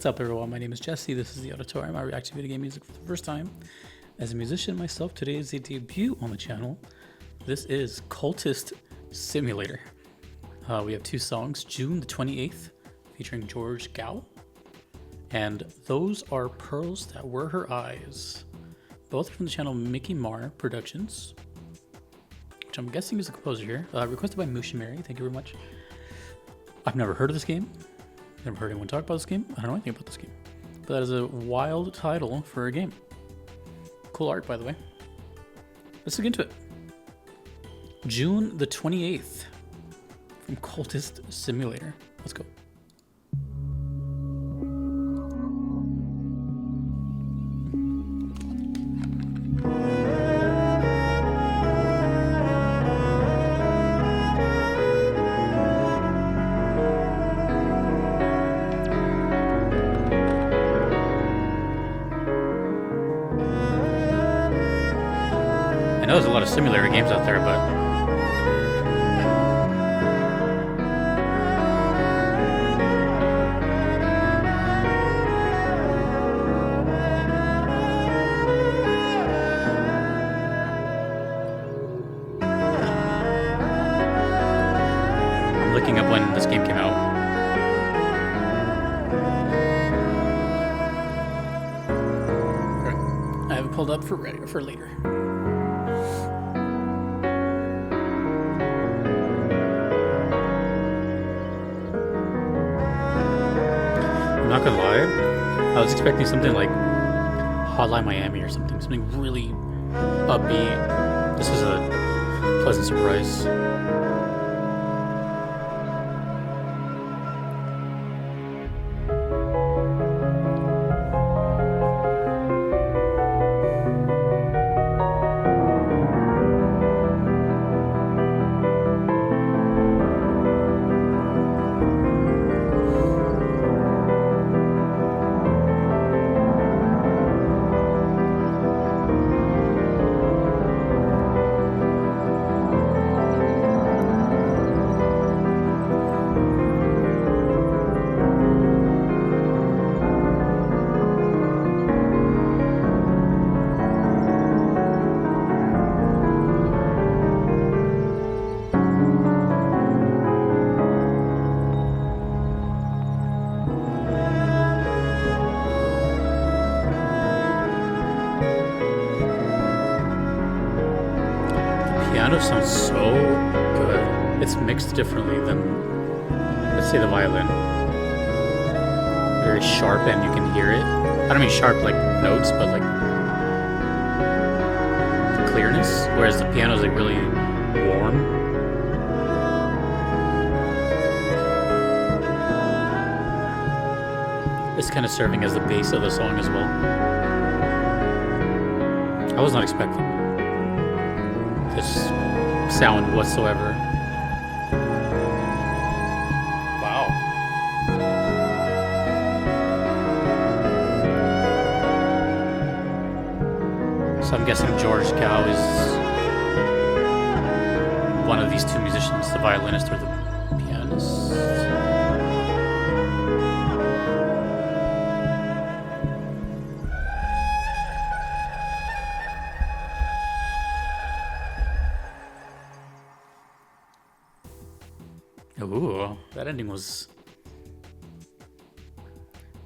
What's up, everyone? My name is Jesse. This is the Auditorium. I react to video game music for the first time. As a musician myself, today is a debut on the channel. This is Cultist Simulator. We have two songs, June the 28th, featuring George Gao, and Those Are Pearls That Were Her Eyes. Both from the channel Mickey Mar Productions, which I'm guessing is the composer here. Requested by Mushimari. Thank you very much. I've never heard of this game. Never heard anyone talk about this game. I don't know anything about this game. But that is a wild title for a game. Cool art, by the way. Let's look into it. June the 28th from Cultist Simulator. Let's go. I know there's a lot of simulator games out there, but I'm looking up when this game came out. I have it pulled up for later. I'm not gonna lie, I was expecting something like Hotline Miami or something really upbeat. This is a pleasant surprise. Piano sounds so good. It's mixed differently than, let's say, the violin. Very sharp, and you can hear it. I don't mean sharp like notes, but like the clearness. Whereas the piano is like really warm. It's kind of serving as the base of the song as well. I was not expecting this sound whatsoever. Wow. So I'm guessing George Gao is one of these two musicians, the violinist or the pianist. Ooh, that ending was...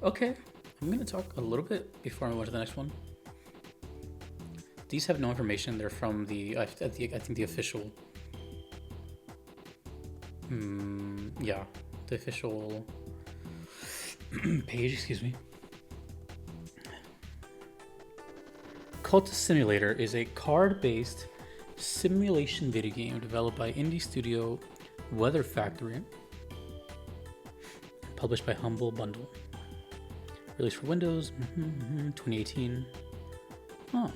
Okay, I'm going to talk a little bit before I move on to the next one. These have no information. They're from the I think the official... yeah, the official page, excuse me. Cultist Simulator is a card-based simulation video game developed by indie studio Weather Factory, published by Humble Bundle. Released for Windows, 2018. Oh.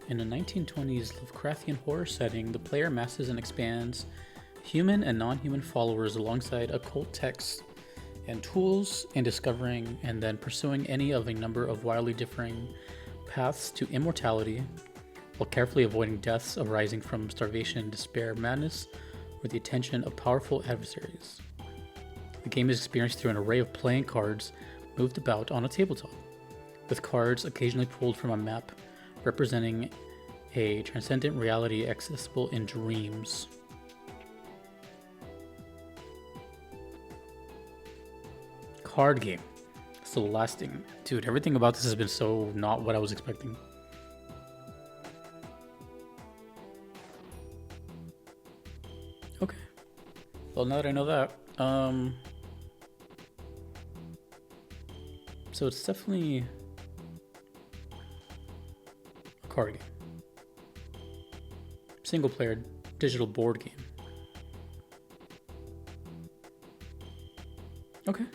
In a 1920s Lovecraftian horror setting, the player amasses and expands human and non-human followers alongside occult texts and tools, and discovering and then pursuing any of a number of wildly differing paths to immortality, while carefully avoiding deaths arising from starvation, despair, madness, or the attention of powerful adversaries. The game is experienced through an array of playing cards moved about on a tabletop, with cards occasionally pulled from a map representing a transcendent reality accessible in dreams. Card game. Still lasting. Dude, everything about this has been so not what I was expecting. Okay. Well, now that I know that, so it's definitely a card game. Single player digital board game. Okay.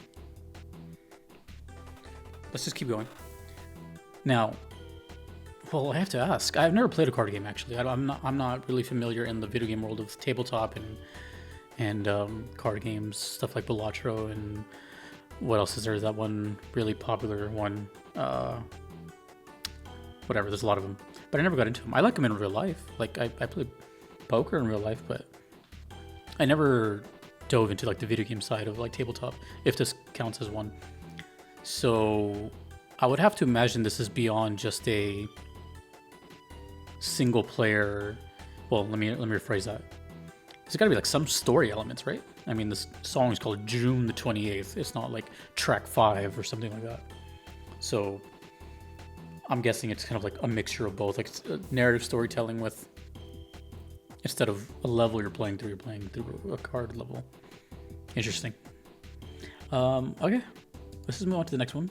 Let's just keep going. Now, well, I have to ask. I've never played a card game actually. I'm not really familiar in the video game world of tabletop and card games, stuff like Balatro and what else is there? That one really popular one. Whatever. There's a lot of them, but I never got into them. I like them in real life. Like I play poker in real life, but I never dove into like the video game side of like tabletop, if this counts as one. So I would have to imagine this is beyond just a single player. Well, let me rephrase that. There's got to be like some story elements, right? I mean, this song is called June the 28th. It's not like track 5 or something like that. So I'm guessing it's kind of like a mixture of both, like it's narrative storytelling with, instead of a level you're playing through a card level. Interesting. Okay. Let's just move on to the next one.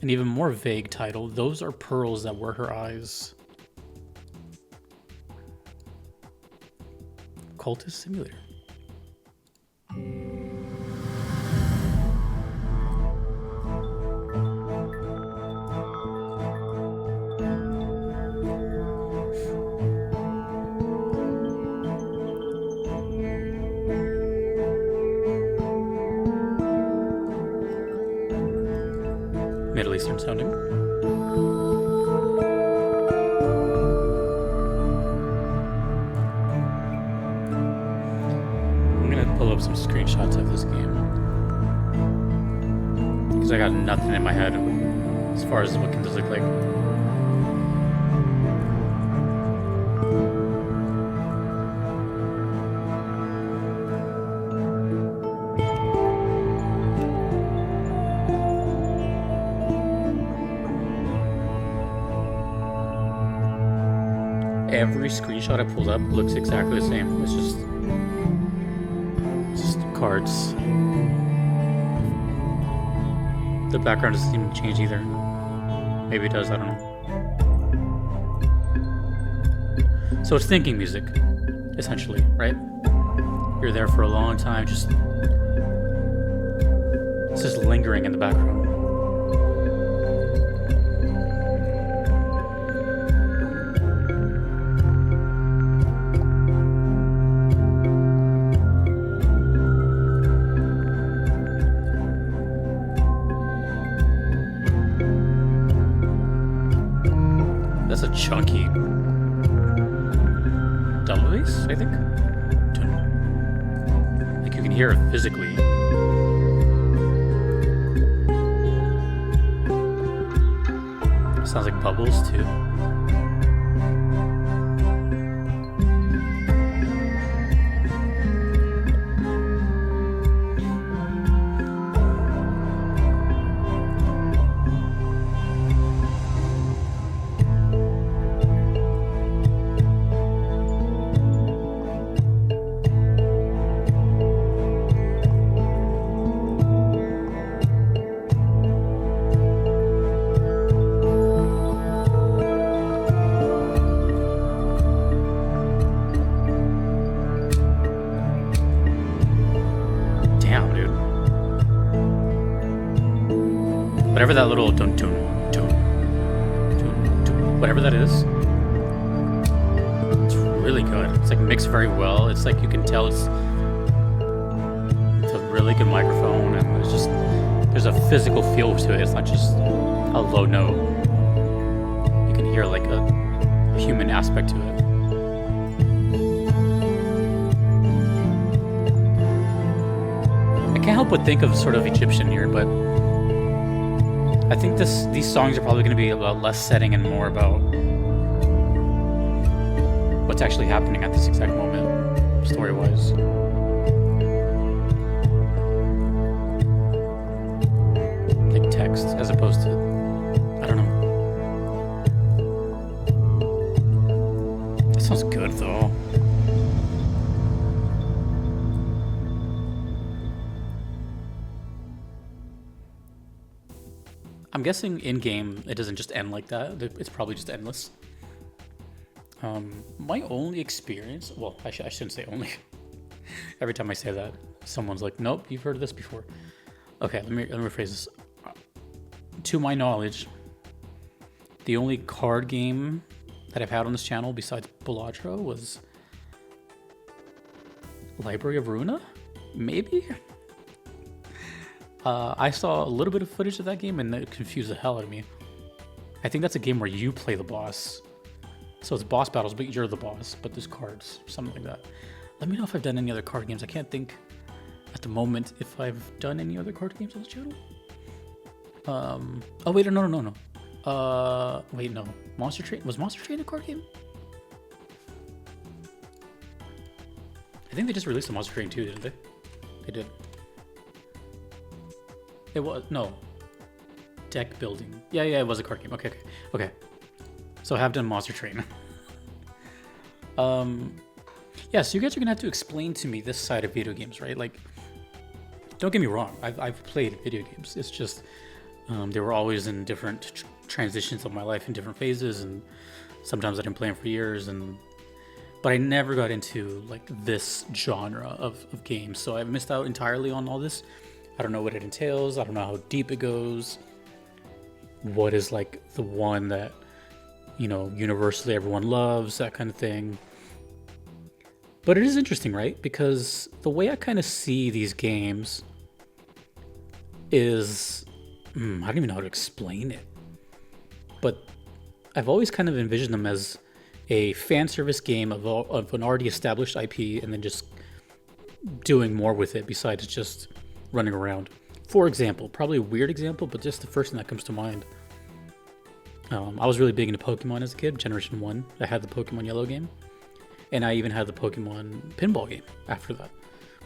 An even more vague title. Those are pearls that were her eyes. Cultist Simulator. Middle Eastern sounding. I'm gonna pull up some screenshots of this game because I got nothing in my head as far as what can this look like. Every screenshot I pulled up looks exactly the same. It's just cards. The background doesn't seem to change either. Maybe it does, I don't know. So it's thinking music, essentially, right? You're there for a long time, it's just lingering in the background. That's a chunky double bass, I think. Like you can hear it physically. Sounds like bubbles too. Whatever that little whatever that is, it's really good. It's like mixed very well. It's like you can tell it's a really good microphone, and there's a physical feel to it. It's not just a low note. You can hear like a human aspect to it. I can't help but think of sort of Egyptian here, but I think these songs are probably going to be about less setting and more about what's actually happening at this exact moment, story-wise. Like text, as opposed to, I don't know. That sounds good, though. I'm guessing in-game it doesn't just end like that. It's probably just endless. My only experience, well, I shouldn't say only. Every time I say that, someone's like, nope, you've heard of this before. Okay, let me rephrase this. To my knowledge, the only card game that I've had on this channel besides Balatro was Library of Runa? Maybe? I saw a little bit of footage of that game and it confused the hell out of me. I think that's a game where you play the boss. So it's boss battles, but you're the boss, but there's cards, something like that. Let me know if I've done any other card games. I can't think at the moment if I've done any other card games on this channel. Oh wait, no. Wait, no. Monster Train, was Monster Train a card game? I think they just released a Monster Train 2, didn't they? They did. It was, no. Deck building. Yeah, it was a card game. Okay. So I have done Monster Train. Yeah, so you guys are gonna have to explain to me this side of video games, right? Like, don't get me wrong, I've played video games. It's just, they were always in different transitions of my life in different phases, and sometimes I didn't play them for years, but I never got into like this genre of games, so I've missed out entirely on all this. I don't know what it entails, I don't know how deep it goes, what is like the one that, you know, universally everyone loves, that kind of thing. But it is interesting, right? Because the way I kind of see these games is, I don't even know how to explain it. But I've always kind of envisioned them as a fan service game of an already established IP and then just doing more with it besides just running around. For example, probably a weird example, but just the first thing that comes to mind. I was really big into Pokemon as a kid, Generation 1. I had the Pokemon Yellow game. And I even had the Pokemon Pinball game after that.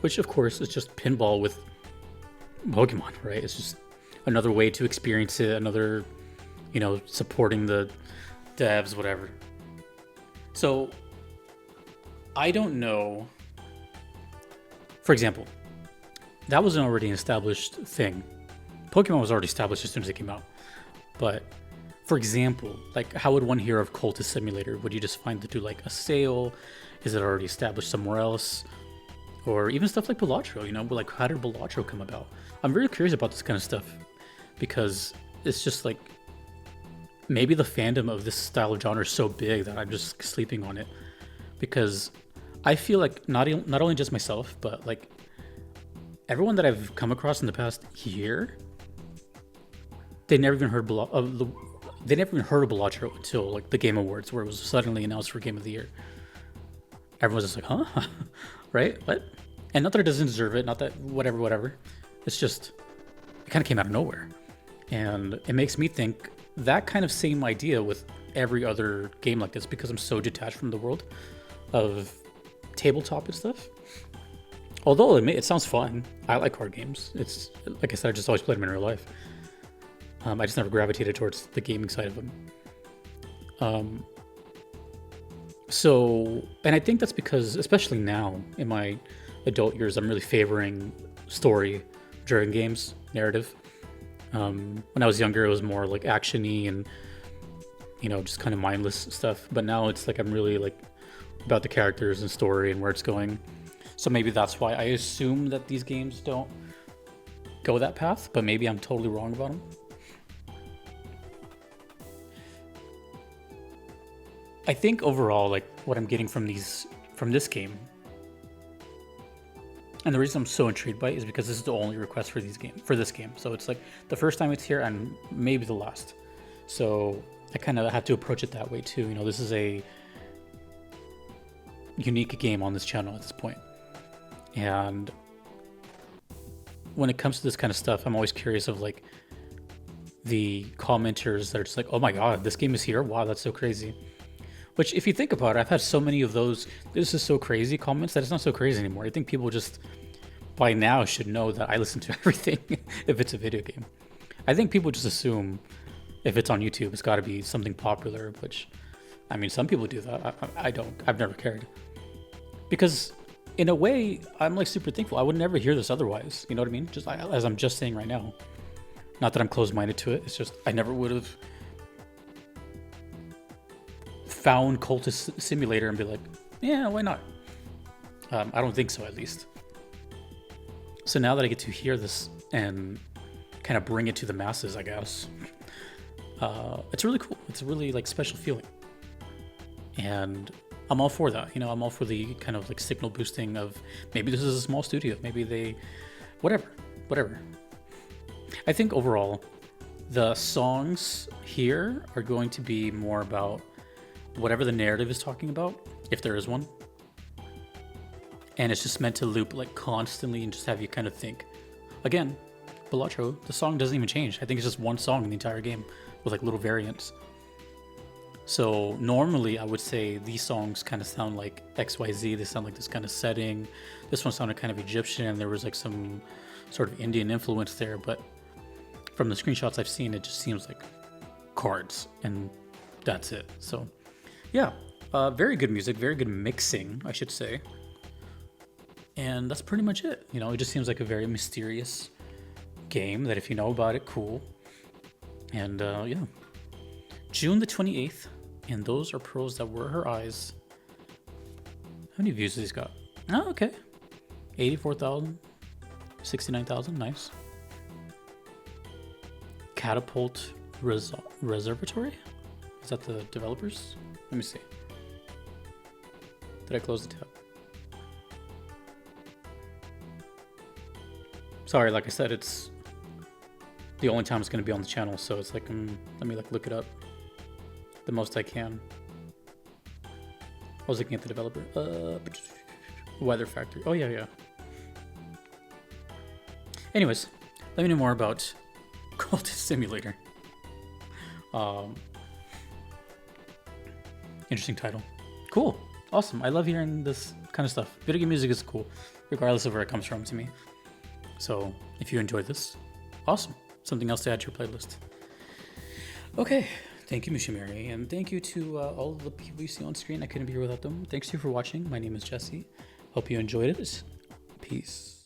Which, of course, is just pinball with Pokemon, right? It's just another way to experience it, another, you know, supporting the devs, whatever. So, I don't know. For example, that was already an established thing. Pokemon was already established as soon as it came out. But, for example, like, how would one hear of Cultist Simulator? Would you just find to do like a sale? Is it already established somewhere else? Or even stuff like Balatro, you know, like, how did Balatro come about? I'm very curious about this kind of stuff because it's just like, maybe the fandom of this style of genre is so big that I'm just sleeping on it, because I feel like not only just myself, but like everyone that I've come across in the past year, they never even heard of Balatro until like the Game Awards, where it was suddenly announced for Game of the Year. Everyone's just like, huh? Right? What? And not that it doesn't deserve it, not that whatever. It's just, it kind of came out of nowhere. And it makes me think that kind of same idea with every other game like this, because I'm so detached from the world of tabletop and stuff. Although it sounds fun. I like card games. It's, like I said, I just always played them in real life. I just never gravitated towards the gaming side of them. So, and I think that's because, especially now in my adult years, I'm really favoring story-driven games, narrative. When I was younger, it was more like action-y and, you know, just kind of mindless stuff. But now it's like I'm really like about the characters and story and where it's going. So maybe that's why I assume that these games don't go that path, but maybe I'm totally wrong about them. I think overall, like, what I'm getting from this game, and the reason I'm so intrigued by it is because this is the only request for this game. So it's like the first time it's here and maybe the last. So I kind of have to approach it that way too. You know, this is a unique game on this channel at this point. And when it comes to this kind of stuff, I'm always curious of like the commenters that are just like, oh my god, this game is here, wow, that's so crazy. Which, if you think about it, I've had so many of those this is so crazy comments that it's not so crazy anymore. I think people just by now should know that I listen to everything if it's a video game. I think people just assume if it's on YouTube it's got to be something popular, which I mean, some people do that. I don't. I've never cared, because in a way I'm like super thankful. I would never hear this otherwise, you know what I mean? Just as I'm just saying right now. Not that I'm closed-minded to it, it's just I never would have found Cultist Simulator and be like, yeah, why not? I don't think so, at least. So now that I get to hear this and kind of bring it to the masses, I guess, it's really cool. It's a really like special feeling, and I'm all for that. You know, I'm all for the kind of like signal boosting of maybe this is a small studio, maybe they, whatever. I think overall, the songs here are going to be more about whatever the narrative is talking about, if there is one. And it's just meant to loop like constantly and just have you kind of think. Again, Balatro, the song doesn't even change. I think it's just one song in the entire game with like little variants. So normally I would say these songs kind of sound like XYZ. They sound like this kind of setting. This one sounded kind of Egyptian. There was like some sort of Indian influence there, but from the screenshots I've seen, it just seems like chords and that's it. So yeah, very good music, very good mixing, I should say. And that's pretty much it. You know, it just seems like a very mysterious game that if you know about it, cool. And yeah, June the 28th, and those are pearls that were her eyes. How many views has he got? Oh, okay. 84,000, 69,000, nice. Catapult Reservatory? Is that the developers? Let me see. Did I close the tab? Sorry, like I said, it's the only time it's going to be on the channel, so it's like, let me like look it up the most I can. I was looking at the developer. Weather Factory. Oh, yeah. Anyways, let me know more about Cultist Simulator. Interesting title. Cool. Awesome. I love hearing this kind of stuff. Video game music is cool, regardless of where it comes from to me. So if you enjoyed this, awesome. Something else to add to your playlist. Okay. Thank you, Mishimari. And thank you to all of the people you see on screen. I couldn't be here without them. Thanks to you for watching. My name is Jesse. Hope you enjoyed it. Peace.